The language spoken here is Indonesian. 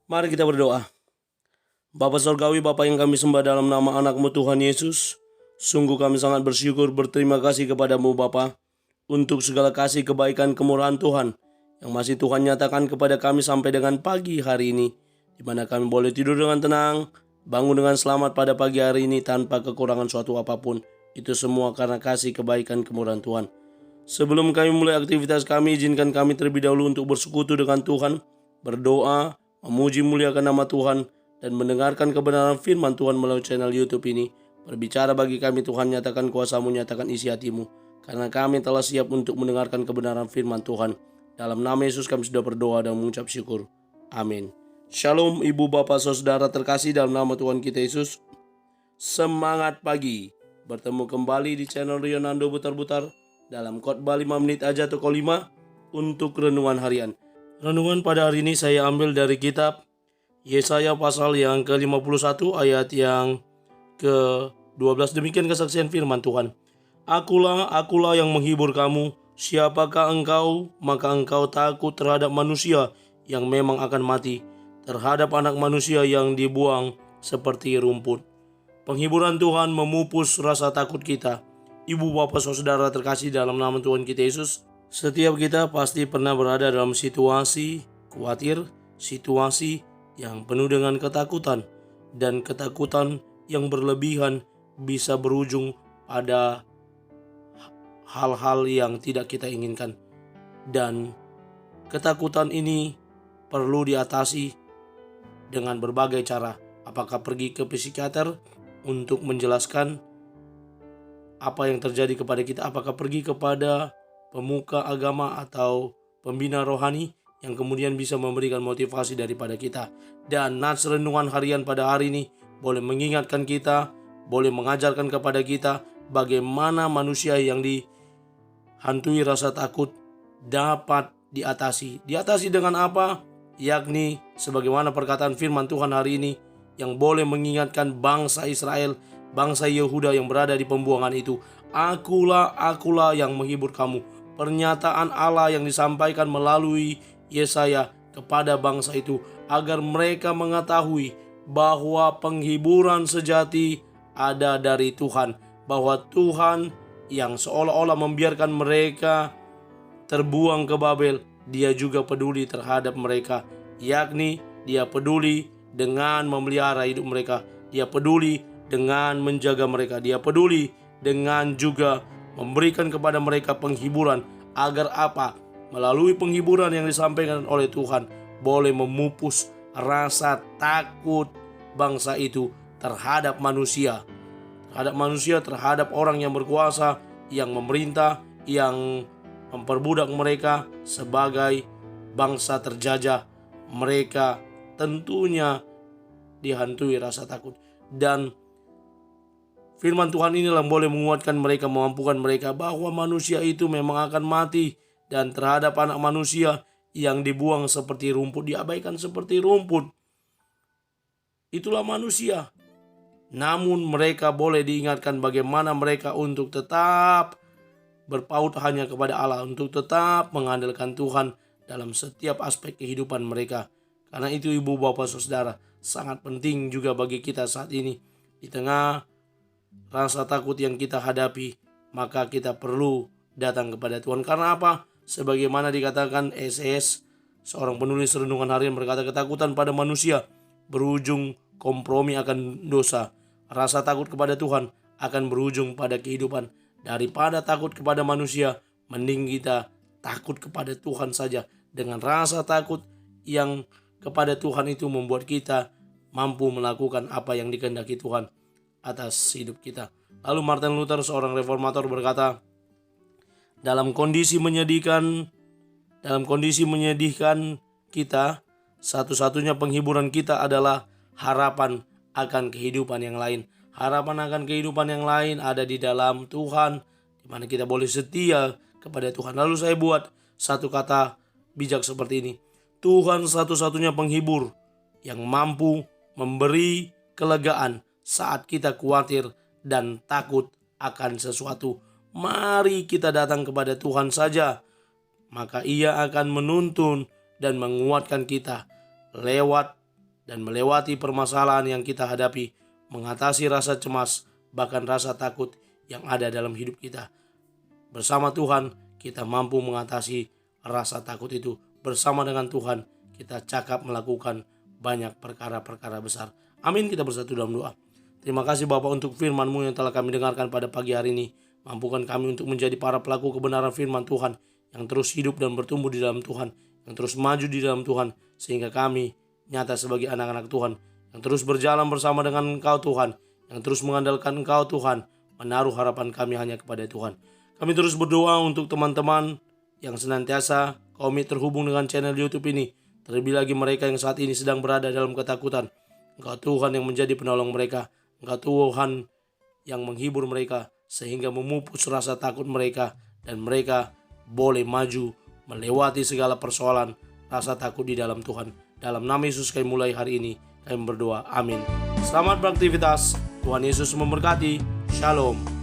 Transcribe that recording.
Mari kita berdoa. Bapa Surgawi, Bapa yang kami sembah dalam nama anak-Mu Tuhan Yesus, sungguh kami sangat bersyukur, berterima kasih kepadamu Bapa, untuk segala kasih, kebaikan, kemurahan Tuhan, yang masih Tuhan nyatakan kepada kami sampai dengan pagi hari ini, di mana kami boleh tidur dengan tenang, bangun dengan selamat pada pagi hari ini tanpa kekurangan suatu apapun. Itu semua karena kasih, kebaikan, kemurahan Tuhan. Sebelum kami mulai aktivitas kami, izinkan kami terlebih dahulu untuk bersekutu dengan Tuhan, berdoa, memuji muliakan nama Tuhan, dan mendengarkan kebenaran firman Tuhan melalui channel YouTube ini. Berbicara bagi kami Tuhan, nyatakan kuasa-Mu, nyatakan isi hati-Mu, karena kami telah siap untuk mendengarkan kebenaran firman Tuhan. Dalam nama Yesus kami sudah berdoa dan mengucap syukur. Amin. Shalom ibu bapak saudara terkasih dalam nama Tuhan kita Yesus. Semangat pagi. Bertemu kembali di channel Rionando Butar-Butar dalam khotbah 5 menit aja toko 5 untuk renungan harian. Renungan pada hari ini saya ambil dari kitab Yesaya pasal yang ke-51 ayat yang ke-12. Demikian kesaksian firman Tuhan. Akulah yang menghibur kamu. Siapakah engkau? Maka engkau takut terhadap manusia yang memang akan mati, terhadap anak manusia yang dibuang seperti rumput. Penghiburan Tuhan memupus rasa takut kita. Ibu bapak saudara terkasih dalam nama Tuhan kita Yesus, setiap kita pasti pernah berada dalam situasi khawatir, situasi yang penuh dengan ketakutan, dan ketakutan yang berlebihan bisa berujung pada hal-hal yang tidak kita inginkan. Dan ketakutan ini perlu diatasi dengan berbagai cara. Apakah pergi ke psikiater untuk menjelaskan apa yang terjadi kepada kita, apakah pergi kepada pemuka agama atau pembina rohani yang kemudian bisa memberikan motivasi daripada kita. Dan nats renungan harian pada hari ini boleh mengingatkan kita, boleh mengajarkan kepada kita bagaimana manusia yang dihantui rasa takut dapat diatasi. Diatasi dengan apa? Yakni sebagaimana perkataan firman Tuhan hari ini yang boleh mengingatkan bangsa Israel, bangsa Yehuda yang berada di pembuangan itu. Akulah yang menghibur kamu. Pernyataan Allah yang disampaikan melalui Yesaya kepada bangsa itu, agar mereka mengetahui bahwa penghiburan sejati ada dari Tuhan, bahwa Tuhan yang seolah-olah membiarkan mereka terbuang ke Babel, Dia juga peduli terhadap mereka, yakni Dia peduli dengan memelihara hidup mereka, Dia peduli dengan menjaga mereka, Dia peduli dengan juga memberikan kepada mereka penghiburan. Agar apa? Melalui penghiburan yang disampaikan oleh Tuhan boleh memupus rasa takut bangsa itu terhadap manusia, terhadap orang yang berkuasa, yang memerintah, yang memperbudak mereka sebagai bangsa terjajah. Mereka tentunya dihantui rasa takut. Dan firman Tuhan inilah yang boleh menguatkan mereka, memampukan mereka bahwa manusia itu memang akan mati. Dan terhadap anak manusia yang dibuang seperti rumput, diabaikan seperti rumput, itulah manusia. Namun mereka boleh diingatkan bagaimana mereka untuk tetap berpaut hanya kepada Allah, untuk tetap mengandalkan Tuhan dalam setiap aspek kehidupan mereka. Karena itu ibu bapak saudara, sangat penting juga bagi kita saat ini. Di tengah rasa takut yang kita hadapi, maka kita perlu datang kepada Tuhan. Karena apa? Sebagaimana dikatakan SS, seorang penulis renungan harian, berkata, ketakutan pada manusia berujung kompromi akan dosa. Rasa takut kepada Tuhan akan berujung pada kehidupan. Daripada takut kepada manusia, mending kita takut kepada Tuhan saja. Dengan rasa takut yang kepada Tuhan itu membuat kita mampu melakukan apa yang dikehendaki Tuhan atas hidup kita. Lalu Martin Luther, seorang reformator, berkata, dalam kondisi menyedihkan kita, satu-satunya penghiburan kita adalah harapan akan kehidupan yang lain. Harapan akan kehidupan yang lain ada di dalam Tuhan, di mana kita boleh setia kepada Tuhan. Lalu saya buat satu kata bijak seperti ini. Tuhan satu-satunya penghibur yang mampu memberi kelegaan saat kita khawatir dan takut akan sesuatu. Mari kita datang kepada Tuhan saja, maka Ia akan menuntun dan menguatkan kita lewat dan melewati permasalahan yang kita hadapi, mengatasi rasa cemas, bahkan rasa takut yang ada dalam hidup kita. Bersama Tuhan, kita mampu mengatasi rasa takut itu. Bersama dengan Tuhan, kita cakap melakukan banyak perkara-perkara besar. Amin. Kita bersatu dalam doa. Terima kasih Bapa untuk firman-Mu yang telah kami dengarkan pada pagi hari ini. Mampukan kami untuk menjadi para pelaku kebenaran firman Tuhan, yang terus hidup dan bertumbuh di dalam Tuhan, yang terus maju di dalam Tuhan, sehingga kami nyata sebagai anak-anak Tuhan, yang terus berjalan bersama dengan Engkau Tuhan, yang terus mengandalkan Engkau Tuhan, menaruh harapan kami hanya kepada Tuhan. Kami terus berdoa untuk teman-teman yang senantiasa komit terhubung dengan channel YouTube ini, terlebih lagi mereka yang saat ini sedang berada dalam ketakutan. Engkau Tuhan yang menjadi penolong mereka, Engkau Tuhan yang menghibur mereka, sehingga memupus rasa takut mereka, dan mereka boleh maju melewati segala persoalan rasa takut di dalam Tuhan. Dalam nama Yesus kami mulai hari ini, kami berdoa. Amin. Selamat beraktivitas. Tuhan Yesus memberkati. Shalom.